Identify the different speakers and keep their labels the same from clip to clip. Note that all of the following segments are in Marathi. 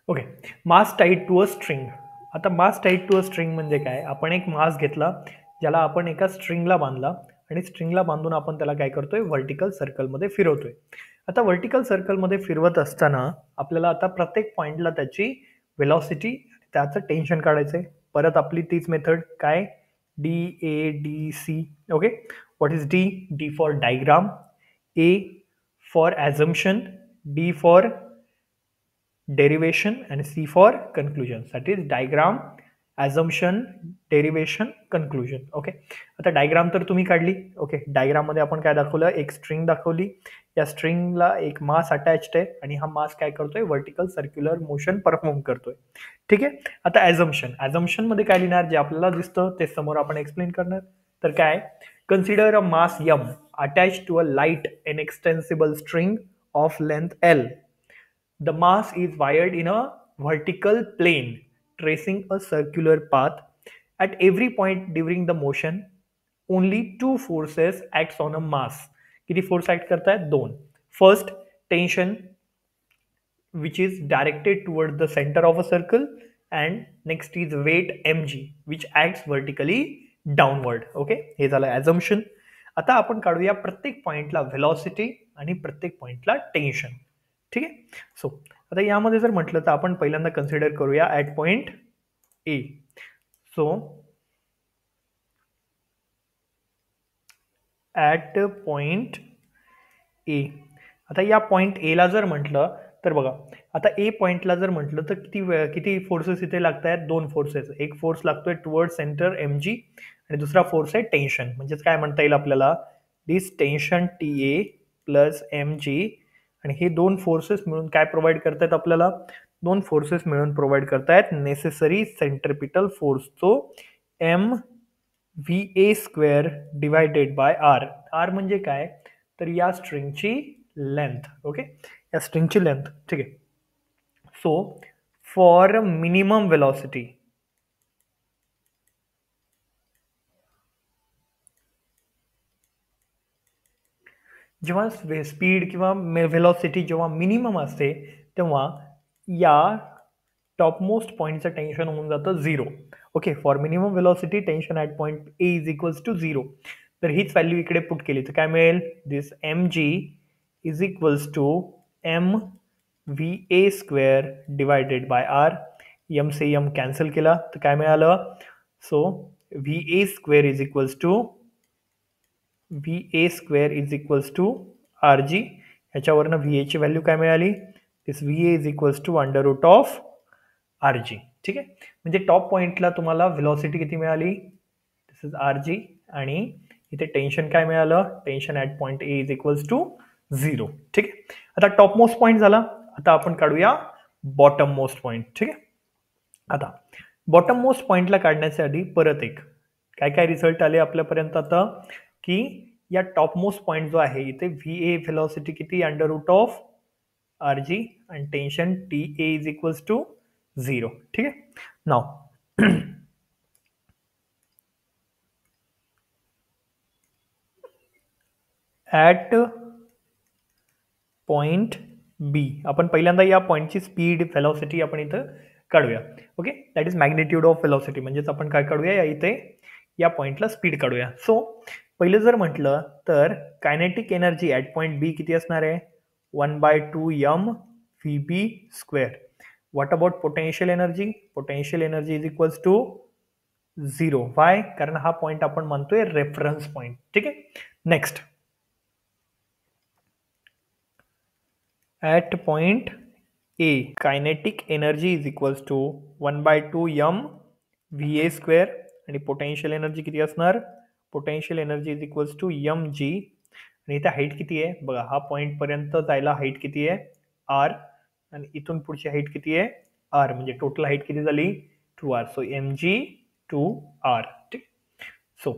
Speaker 1: Okay. Mass tied to a string. आता mass tied to a string म्हणजे काय? आपण एक मास घेतला, ज्याला आपण एका स्ट्रिंगला बांधला आणि स्ट्रिंगला बांधून आपण त्याला काय करतोय? व्हर्टिकल सर्कलमध्ये फिरवतोय. आता व्हर्टिकल सर्कलमध्ये फिरवत असताना आपल्याला आता प्रत्येक पॉइंटला त्याची व्हेलॉसिटी, त्याचं टेन्शन काढायचं आहे. परत आपली तीच मेथड काय? DA, DC. Okay. What is D? D for diagram, A for assumption, D for derivation, and C for conclusion. That is diagram, assumption, derivation, conclusion. Okay. आता डायग्राम तर तुम्ही काढली. ओके. डायग्राम मध्ये आपण काय दाखवलं? एक स्ट्रिंग दाखवली. या स्ट्रिंगला एक मास अटॅच्ड आहे आणि हा मास काय करतोय? व्हर्टिकल सर्क्युलर मोशन परफॉर्म करतोय. ठीक आहे. आता ॲझम्पशन मध्ये काय लिहिणार? जे आपल्याला दिसतं ते समोर आपण एक्सप्लेन करणार. तर काय? Consider a mass m attached to a light and extensible string of length L. The mass is wired in a vertical plane, tracing a circular path. At every point during the motion, only two forces acts on a mass. किती फोर्स ऍक्ट करतायत? दोन. First, tension which is directed toward the center of a circle, and next is weight mg which acts vertically downward. Okay. हे झालं ॲझम्पशन. आता आपण काढूया प्रत्येक पॉइंटला व्हेलॉसिटी आणि प्रत्येक पॉइंटला टेन्शन. ठीक आहे. सो आता यामध्ये जर म्हटलं तर आपण पहिल्यांदा कन्सिडर करूया at point A. So at point ए. आता या पॉइंट एला जर म्हटलं तर बघा, आता ए पॉइंटला जर म्हटलं तर किती फोर्सेस इथे लागत आहेत? दोन फोर्सेस. एक फोर्स लागतोय टुवर्ड सेंटर mg आणि दुसरा फोर्स आहे टेन्शन. म्हणजेच काय म्हणता येईल आपल्याला? दिस टेन्शन TA प्लस mg, आणि हे दोन फोर्सेस मिळून काय प्रोव्हाइड करतायत आपल्याला? दोन फोर्सेस मिळून प्रोव्हाइड करतायत नेसेसरी सेंट्रिपिटल फोर्स, तो mva² divided by r. r म्हणजे काय? तर या स्ट्रिंगची लेंथ. ओके. या स्ट्रिंगची लेंथ. ठीक आहे. सो फॉर मिनिमम वेलॉसिटी, जेव्हा स्पीड किंवा व्हेलॉसिटी जेव्हा मिनिमम असते तेव्हा या टॉपमोस्ट पॉईंटचं टेन्शन होऊन जातं 0. Okay. For minimum velocity tension at point A is equals to 0. तर हीच व्हॅल्यू इकडे पुट केली तर काय मिळेल? This mg is equals to mva² divided by r. m से m कॅन्सल केला तर काय मिळालं? So va² is equals to va² is equals to rg. ह्याच्यावरनं va ची व्हॅल्यू काय मिळाली? This va is equals to under root of rg. ठीक आहे. म्हणजे टॉप पॉइंटला तुम्हाला व्हेलॉसिटी किती मिळाली? दिस इज rg, आणि इथे टेन्शन काय मिळालं? Tension at point A is equals to 0. ठीक आहे. आता टॉप मोस्ट पॉइंट झाला. आता आपण काढूया बॉटम मोस्ट पॉइंट. ठीक आहे. आता बॉटम मोस्ट पॉइंटला काढण्यासाठी परत एक काय रिझल्ट आले आपल्यापर्यंत आता, की या टॉप मोस्ट पॉइंट जो आहे इथे VA व्हेलॉसिटी किती? अंडर रूट ऑफ RG, आणि tension TA is equals to 0. ठीक आहे. नाव ॲट पॉइंट बी आपण पहिल्यांदा या पॉइंटची स्पीड व्हेलॉसिटी आपण इथं काढूया. Okay. That is magnitude of velocity. म्हणजेच आपण काय काढूया? या इथे या पॉइंटला स्पीड काढूया. सो पहिलं जर म्हटलं तर kinetic energy at point B किती असणार आहे? 1/2 mvb². What about potential energy? Potential energy is equals to 0. Why? कारण हा पॉइंट आपण म्हणतोय रेफरन्स पॉइंट. ठीक आहे. Next, at point A, kinetic energy is equals to 1/2 mva² आणि पोटेन्शियल एनर्जी किती असणार? Potential energy is equals to mg, आणि इथे हाईट किती आहे? बघा, हा पॉइंट पर्यंत जायला हाईट किती आहे? r, आणि इथून पुढची हाईट किती आहे? r. म्हणजे टोटल हाईट किती झाली? 2r. So mg 2r. ठीक. So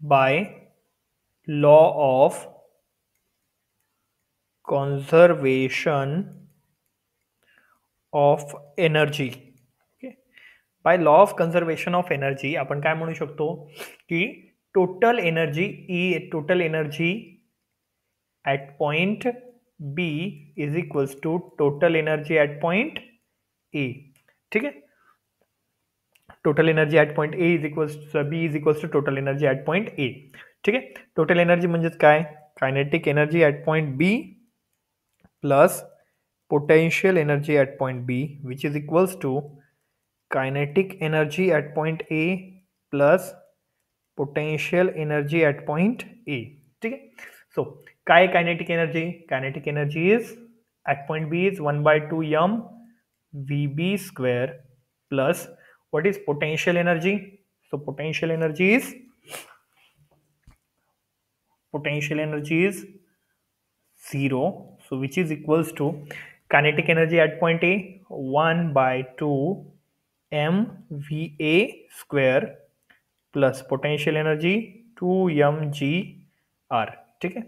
Speaker 1: by law of conservation of energy. Okay. By law of conservation of energy आपण काय म्हणू शकतो? की total energy at point B is equals to total energy at point A. ठीक आहे, total energy at point A is equals B is equals to total energy at point A. ठीक आहे, टोटल एनर्जी म्हणजेच काय, kinetic energy at point B plus potential energy at point B, which is equals to kinetic energy at point A plus potential energy at point A. ठीक आहे, सो काय kinetic energy, kinetic energy is at point B is 1/2 m VB square plus what is potential energy? So potential energy is 0, so which is equals to kinetic energy at point A 1/2 mVA square plus potential energy 2 mgr. ठीक आहे,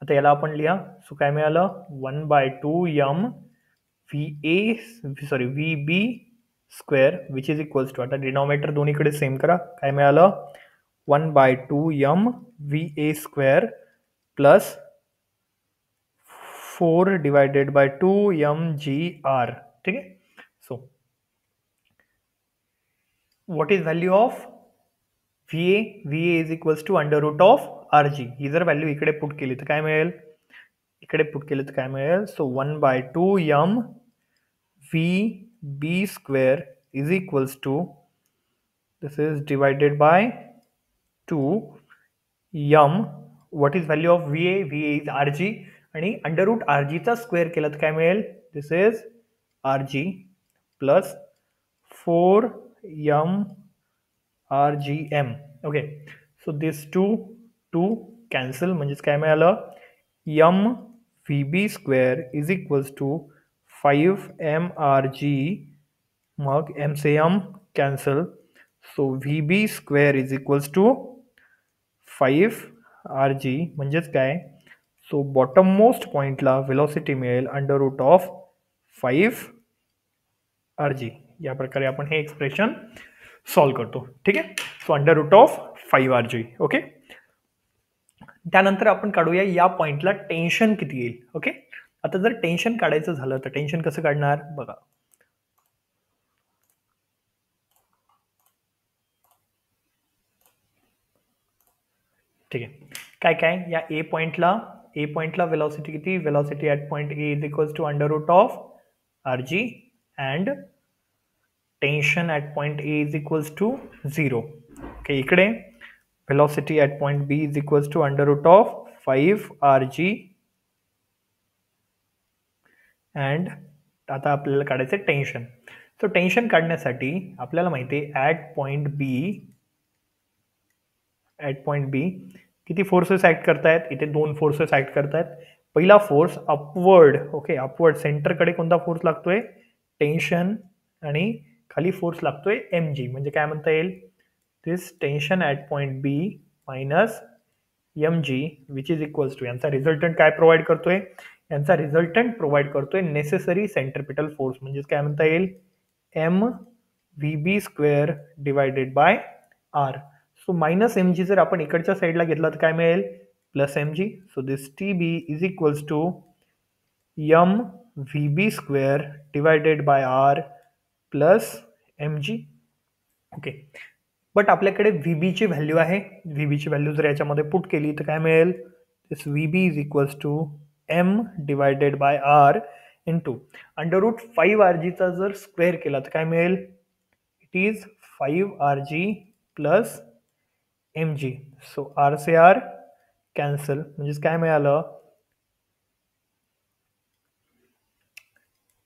Speaker 1: आता याला आपण लिहा. सो काय मिळालं, 1/2 m VB square which is equals to, आता डिनॉमिनेटर दोन्हीकडे सेम करा. काय मिळालं, 1/2 m VA square plus 4 divided by 2 mgr. ठीक आहे, so what is value of VA? VA is equals to under root of RG. ही जर व्हॅल्यू इकडे पुट केली तर काय मिळेल, इकडे पुट केली तर काय मिळेल, so 1/2 m VB square is equals to, this is divided by 2 m. What is value of VA? VA is RG आणि अंडर रूट RGचा स्क्वेअर केला तर काय मिळेल, this is RG plus 4 m RGM. Okay, so this 2 cancel, म्हणजेच काय मिळालं, m VB square is equals to 5 mRG, मग m से m cancel, so VB square is equals to 5 RG. म्हणजेच काय, सो बॉटम मोस्ट पॉइंटला वेलोसिटी मिळेल अंडर रूट ऑफ 5 RG. या प्रकारे आपण हे एक्सप्रेशन सॉल्व करतो. ठीक आहे, so under root of 5 RG. Okay, त्यानंतर आपण काढूया या पॉइंटला टेन्शन किती येईल. ओके, आता जर टेन्शन काढायचं झालं तर टेन्शन कसं काढणार बघा. ठीक आहे, काय काय या ए पॉइंटला वेलोसिटी किती, velocity at point A is equals to under root of RG and tension at point A is equals to 0. Okay, इकडे velocity at point B is equals to under root of 5 RG and आता आपल्याला काढायचं टेन्शन. सो टेन्शन काढण्यासाठी आपल्याला माहिती आहे ॲट पॉइंट बी किती फोर्सेस ॲक्ट करतायत, इथे 2 फोर्सेस ॲक्ट करतायत. पहिला फोर्स अपवर्ड, ओके, अपवर्ड सेंटरकडे कोणता फोर्स लागतोय, टेन्शन, आणि खाली फोर्स लागतोय mg. म्हणजे काय म्हणता येईल, this tension at point B minus mg which is equals to, यांचा रिझल्टंट काय प्रोव्हाइड करतोय, यांचा रिझल्टंट प्रोव्हाइड करतोय नेसेसरी सेंट्रिपिटल फोर्स. म्हणजेच काय म्हणता येईल, mVB square divided by r. So minus mg जर आपण इकडच्या साईडला घेतला तर काय मिळेल, plus mg. So this TB is equals to mVB square divided by r plus mg. Okay, but आपल्याकडे VB ची व्हॅल्यू आहे. VB ची व्हॅल्यू जर याच्यामध्ये पुट केली तर काय मिळेल, this VB is equals to m divided by r into under root 5 RG चा जर स्क्वेअर केला तर काय मिळेल, it is 5 RG plus mg. So r से r कॅन्सल, म्हणजेच काय मिळालं,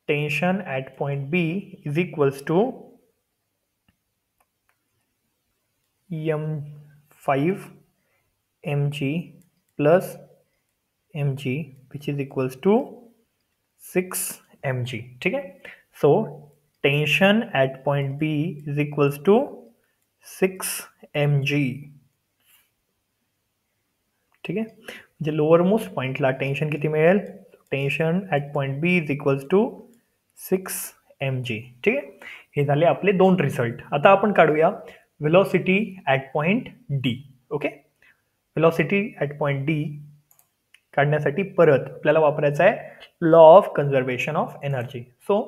Speaker 1: tension at point B is equals to 5 mg plus mg which is equals to 6 mg. ठीक आहे, so tension at point B is equals to 6 mg. ठीक आहे, म्हणजे लोअर मोस्ट पॉइंटला टेन्शन किती मिळेल, tension at point B is equals to 6 mg. ठीक आहे, हे झाले आपले 2 रिझल्ट. आता आपण काढूया velocity at point D. Okay, velocity at point D काढण्यासाठी परत आपल्याला वापरायचा आहे law of conservation of energy. So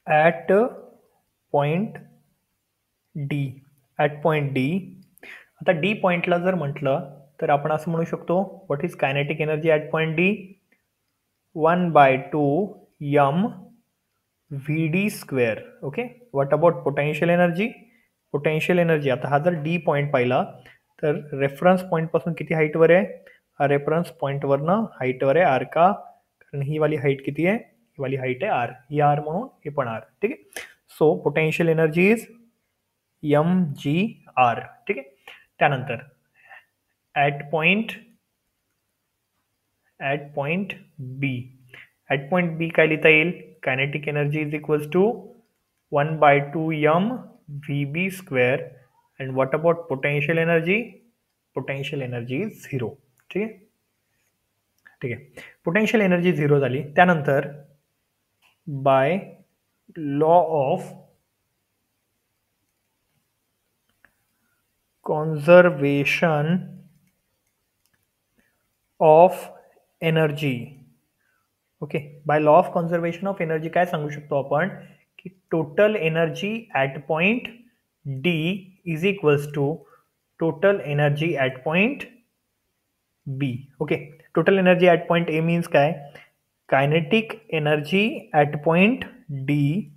Speaker 1: at point D, at point D, आता डी पॉइंटला जर म्हटलं तर आपण असं म्हणू शकतो, what is kinetic energy at point D? 1/2 m vd square. Okay, what about potential energy? Potential energy, आता हा जर डी पॉईंट पाहिला तर रेफरन्स पॉईंटपासून किती हाईटवर आहे? हा रेफरन्स पॉईंटवरनं हाईटवर आहे आर का? कारण ही वाली हाईट किती आहे? ही वाली हाईट आहे आर, ही आर म्हणून हे पण आर. ठीक आहे, so potential energy is m G r. ठीक आहे, त्यानंतर at point B, at point B काय लिहिता येईल? Kinetic energy is equals to 1/2 m vb square. And what about potential energy? Potential energy is 0. ठीक आहे, ठीक आहे, पोटेन्शियल एनर्जी 0 झाली. त्यानंतर by law of conservation of energy. Okay, by law of conservation of energy काय सांगू शकतो आपण की total energy at point D is equals to total energy at point B. Okay, total energy at point A means काय? Kinetic energy at point D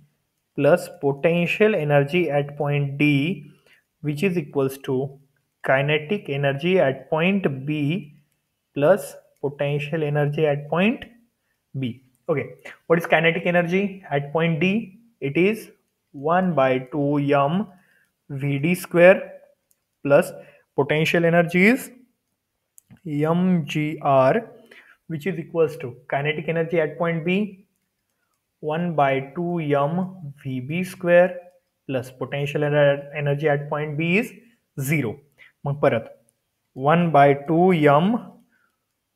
Speaker 1: plus potential energy at point D which is equals to kinetic energy at point B plus potential energy at point B. Okay, what is kinetic energy at point D? It is 1/2 m Vd square plus potential energy is mgr, which is equals to kinetic energy at point B 1/2 m Vb square plus potential energy at point B is 0. मग परत 1/2 m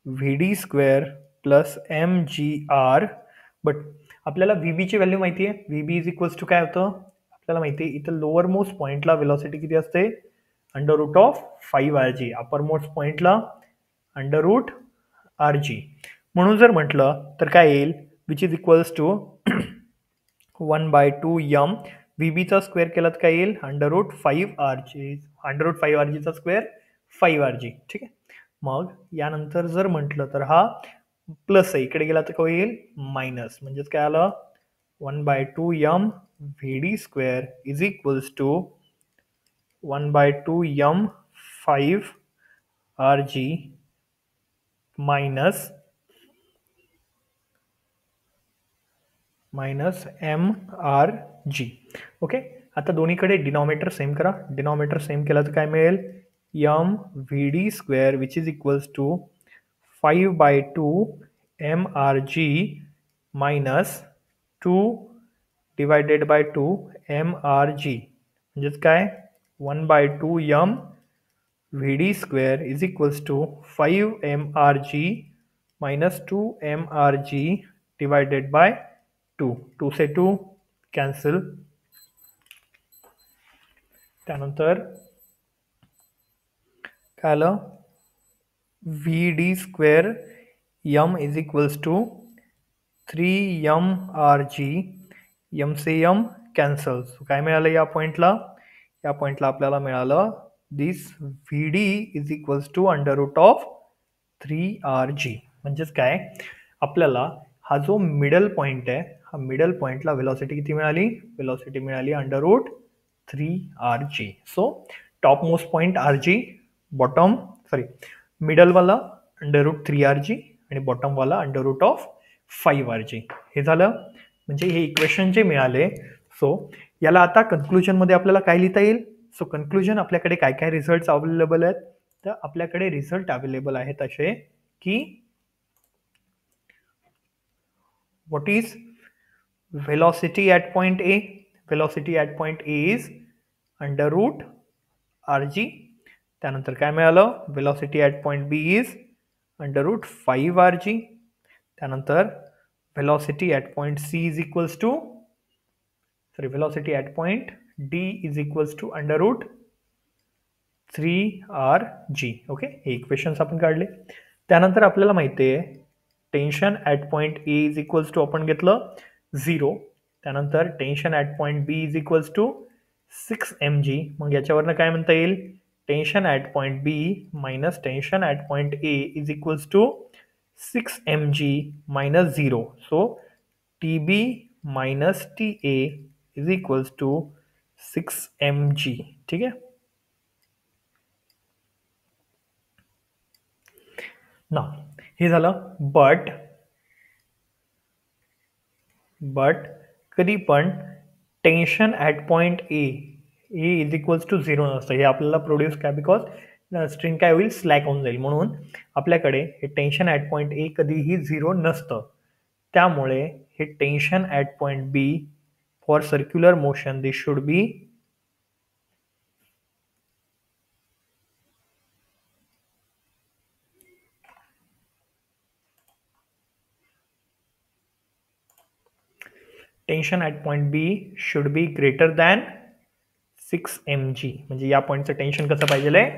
Speaker 1: Vd square plus M G R. But आपल्याला व्ही ची व्हॅल्यू माहिती आहे, V B is equals to काय होतं आपल्याला माहिती आहे, इथं लोअर मोस्ट पॉईंटला वेलॉसिटी किती असते? Under root of 5rg. Uppermost पॉईंटला अंडर रूट आर जी. म्हणून जर म्हटलं तर काय येईल? Which is equals to 1/2 m v बीचा स्क्वेअर केला तर काय येईल? Under root 5rg, under root 5rgचा स्क्वेअर 5rg. ठीक आहे, मग यानंतर जर म्हटलं तर हा प्लस आहे, इकडे गेला तर काय होईल? मायनस. म्हणजेच काय आलं? 1/2 m Vd square is equals to 1/2 m 5rg minus mrg. Okay, आता दोन्हीकडे डिनॉमिनेटर सेम करा. डिनॉमिनेटर सेम केला तर काय मिळेल? m Vd square which is equals to 5/2 mrg minus 2 divided by 2 mrg. म्हणजेच काय? 1/2 m Vd square is equals to 5 mrg minus 2 mrg divided by 2. 2 say 2 cancel. त्यानंतर काय आलं? Vd square m is equals to 3mrg. m से m कॅन्सल. काय मिळालं या पॉईंटला? या पॉईंटला आपल्याला मिळालं this Vd is equals to under root of 3rg. म्हणजेच काय? आपल्याला हा जो मिडल पॉईंट आहे, हा मिडल पॉईंटला वेलॉसिटी किती मिळाली? वेलॉसिटी मिळाली under root 3rg. So topmost point rg, bottom मिडलवाला अंडर रूट 3rg आणि बॉटमवाला अंडर रूट ऑफ 5rg. हे झालं, म्हणजे हे इक्वेशन जे मिळाले. सो याला आता कन्क्लुजनमध्ये आपल्याला काय लिहिता येईल? सो कन्क्लुजन आपल्याकडे काय काय रिझल्ट अवेलेबल आहेत? तर आपल्याकडे रिझल्ट अवेलेबल आहेत असे की what is velocity at point A? Velocity at point A is under root rg. त्यानंतर काय मिळालं? velocity at point B is under root 5rg. त्यानंतर velocity at point C is equals to sorry velocity at point D is equals to under root 3rg. Okay, हे इक्वेशन्स आपण काढले. त्यानंतर आपल्याला माहिती आहे tension at point A is equals to आपण घेतलं 0. त्यानंतर tension at point B is equals to 6 mg. मग याच्यावरनं काय म्हणता येईल, tension at point B minus tension at point A is equals to 6 mg minus 0. So TB minus TA is equals to 6 mg. ठीक आहे ना, हे झालं. बट कधी पण tension at point A is equals to 0 नसतं. हे आपल्याला प्रोड्यूस काय, बिकॉज स्ट्रिंग काय होईल, स्लॅक होऊन जाईल. म्हणून आपल्याकडे हे टेन्शन ॲट पॉईंट ए कधीही 0 नसतं. त्यामुळे हे tension at point B for circular motion this should be tension at point B should be greater than 6 mg. म्हणजे या पॉईंटचं टेन्शन कसं पाहिजे आहे,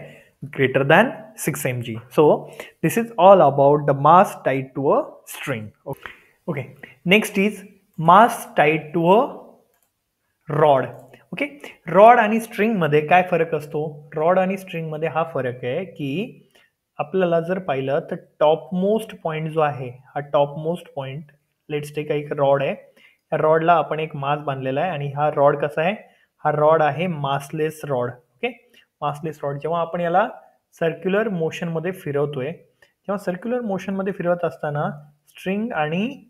Speaker 1: greater than 6 mg. So this is all about the mass tied to a string. Okay, next is mass tied to a rod. Okay, rod आणि स्ट्रिंगमध्ये काय फरक असतो, रॉड आणि स्ट्रिंगमध्ये हा फरक आहे की आपल्याला जर पाहिलं तर टॉपमोस्ट पॉईंट जो आहे, हा टॉपमोस्ट पॉईंट, लेट्स टेक एक रॉड आहे, या रॉडला आपण एक मास बांधलेला आहे आणि हा रॉड कसा आहे, हा रॉड आहे massless rod. Okay, massless rod. जेव्हा आपण याला सर्क्युलर मोशनमध्ये फिरवतोय, जेव्हा सर्क्युलर मोशनमध्ये फिरवत असताना स्ट्रिंग आणि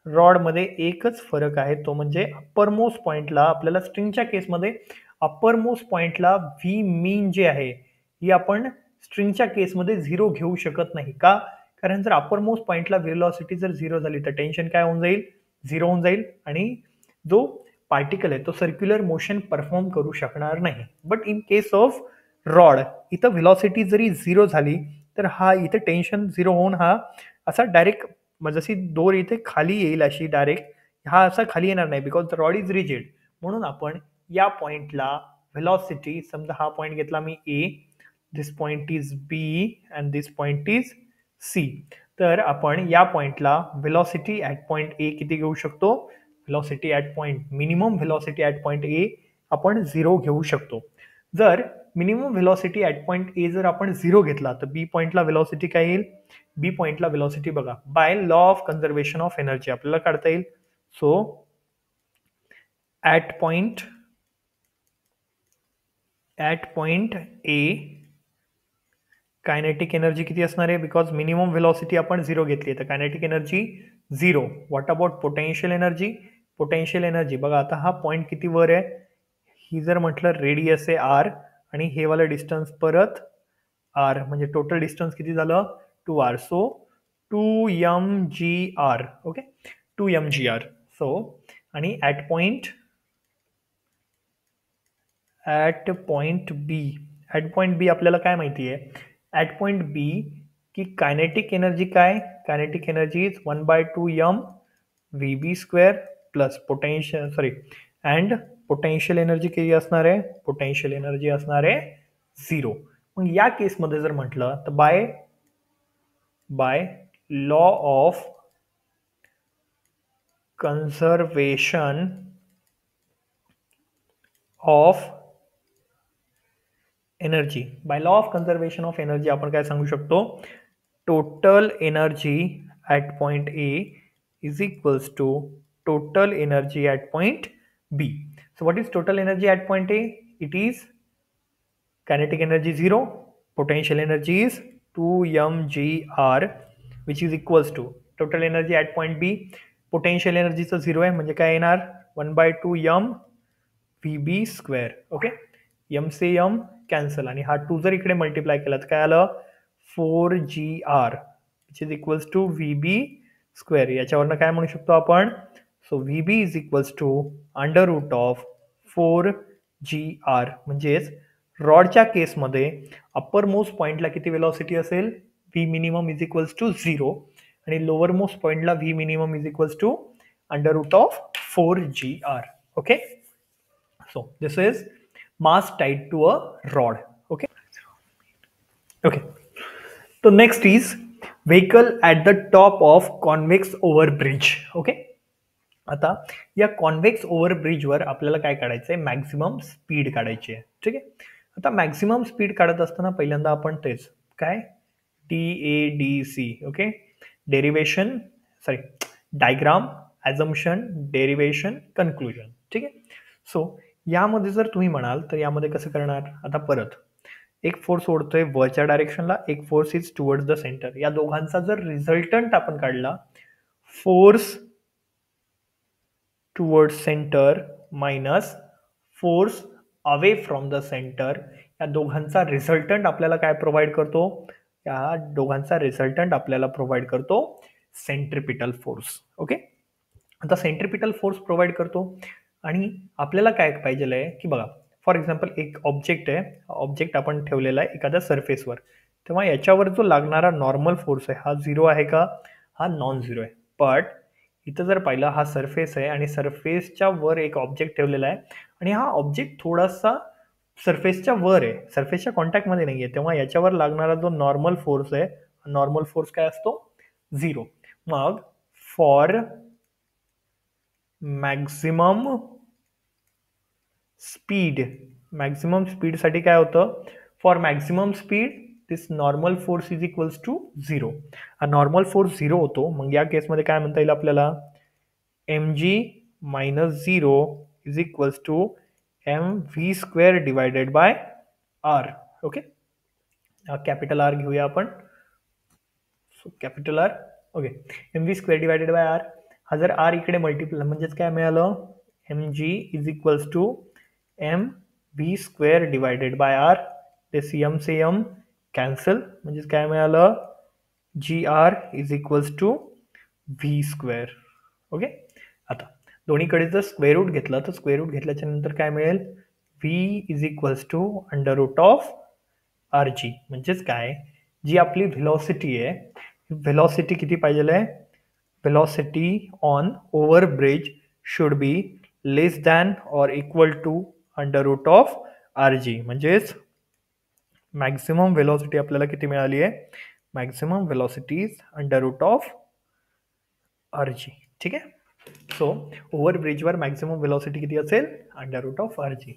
Speaker 1: रॉडमध्ये एकच फरक आहे, तो म्हणजे अप्परमोस्ट पॉईंटला आपल्याला स्ट्रिंगच्या केसमध्ये अप्परमोस्ट पॉईंटला व्ही मीन जे आहे ही आपण स्ट्रिंगच्या केसमध्ये 0 घेऊ शकत नाही. का, कारण जर अप्परमोस्ट पॉईंटला व्हेलॉसिटी जर 0 झाली तर टेन्शन काय होऊन जाईल, 0 होऊन जाईल आणि जो पार्टिकल आहे तो सर्क्युलर मोशन परफॉर्म करू शकणार नाही. But in case of rod इथं व्हेलॉसिटी जरी 0 झाली तर हा इथे टेन्शन 0 होऊन हा असा डायरेक्ट जशी दोर इथे खाली येईल अशी डायरेक्ट हा असा खाली येणार नाही, because the rod is rigid. म्हणून आपण या पॉइंटला व्हेलॉसिटी, समजा हा पॉइंट घेतला मी A, this point is B and this point is C, तर आपण या पॉइंटला व्हेलॉसिटी ॲट पॉइंट ए किती घेऊ शकतो, velocity at point, minimum velocity at point ए आपण 0 घेऊ शकतो. जर मिनिमम व्हेलॉसिटी ॲट पॉइंट ए जर आपण 0 घेतला तर बी पॉइंटला व्हेलॉसिटी काय येईल, बी पॉइंटला व्हेलॉसिटी बघा, bye law of conservation of energy आपल्याला काढता येईल. So at point A kinetic energy किती असणार आहे, बिकॉज मिनिमम व्हेलॉसिटी आपण 0 घेतली तर kinetic energy 0. What about potential energy, potential energy बघा, आता हा पॉइंट किती वर आहे, ही जर म्हटलं रेडियस आहे आर आणि हे वाला डिस्टन्स परत आर, म्हणजे टोटल डिस्टन्स किती झालं 2r. So 2mgr. Okay, 2mgr. So आणि ॲट पॉइंट बी आपल्याला काय माहिती आहे, ॲट पॉइंट बी की कायनेटिक एनर्जी काय, kinetic energy is 1/2m VB² plus potential and potential energy किती असणार आहे, पोटेन्शियल एनर्जी असणार आहे 0. मग या केसमध्ये जर म्हटलं तर by law of conservation of energy, by law of conservation of energy आपण काय सांगू शकतो, total energy at point A is equals to total energy at point B. So what is total energy at point A, it is kinetic energy 0, potential energy is 2mgr which is equals to total energy at point B, potential energy चं 0 आहे म्हणजे काय येणार 1/2m VB². ओके, m से m कॅन्सल आणि हा 2 जर इकडे मल्टिप्लाय केला तर काय आलं 4gr which is equals to VB². याच्यावरनं काय म्हणू शकतो आपण, so VB is equals to under root of 4gr. म्हणजेच रॉडच्या केसमध्ये अप्पर मोस्ट पॉइंटला किती वेलॉसिटी असेल, V minimum is equals to 0 आणि लोअर मोस्ट पॉइंटला V minimum is equals to under root of 4gr. Okay, So this is mass tied to a rod. Okay. Okay. So next is vehicle at the top of convex over bridge. Okay. आता या कॉन्व्हेक्स ओव्हर ब्रिजवर आपल्याला काय काढायचं आहे, मॅक्झिमम स्पीड काढायची आहे. ठीक आहे. आता मॅक्झिमम स्पीड काढत असताना पहिल्यांदा आपण तेच काय DADC. Okay. Derivation sorry diagram, assumption, derivation, conclusion. ठीक आहे. सो यामध्ये जर तुम्ही म्हणाल तर यामध्ये कसं करणार, आता परत एक फोर्स ओढतोय वरच्या डायरेक्शनला, एक force is towards the centre. या दोघांचा जर रिझल्टंट आपण काढला, force towards centre minus force away from the centre, या दोघांचा रिझल्टंट आपल्याला काय प्रोव्हाइड करतो, या दोघांचा रिझल्टंट आपल्याला प्रोव्हाइड करतो सेंट्रिपिटल फोर्स. ओके. आता सेंट्रिपिटल फोर्स प्रोव्हाइड करतो आणि आपल्याला काय पाहिजे आहे की बघा, फॉर एक्झाम्पल एक ऑब्जेक्ट आहे, ऑब्जेक्ट आपण ठेवलेला आहे एखाद्या सरफेसवर, तेव्हा याच्यावर जो लागणारा नॉर्मल फोर्स आहे हा 0 आहे का, हा नॉन 0 आहे. बट इथं जर पाहिलं हा सरफेस आहे आणि सरफेसच्या वर एक ऑब्जेक्ट ठेवलेला आहे आणि हा ऑब्जेक्ट थोडासा सरफेसच्या वर आहे, सरफेसच्या कॉन्टॅक्टमध्ये नाही आहे, तेव्हा याच्यावर लागणारा जो नॉर्मल फोर्स आहे, नॉर्मल फोर्स काय असतो, 0. मग फॉर मॅक्झिमम स्पीडसाठी काय होतं, for maximum speed this normal force is equals to 0. हा नॉर्मल फोर्स 0 होतो. मग या केसमध्ये काय म्हणता येईल आपल्याला, mg minus 0 is equals to mv² divided by r. Okay. Capital R घेऊया आपण. So capital R. Okay. mv² divided by r. हा जर r इकडे मल्टिप्लाय म्हणजेच काय मिळालं, mg is equals to mv² divided by r. This m से m कॅन्सल, म्हणजेच काय मिळालं, gr is equals to v². Okay. आता दोन्हीकडे जर स्क्वेअर रूट घेतला तर स्क्वेअर रूट घेतल्याच्या नंतर काय मिळेल, v is equals to under root of rg. म्हणजेच काय, जी आपली व्हेलॉसिटी आहे, व्हेलॉसिटी किती पाहिजे आहे, velocity on over bridge should be less than or equal to under root of rg. म्हणजेच मॅक्झिमम व्हेलॉसिटी आपल्याला किती मिळाली आहे, maximum velocity is under root of rg. ठीक आहे. सो ओव्हर ब्रिजवर मॅक्झिमम व्हेलॉसिटी किती असेल, अंडर रूट ऑफ rg.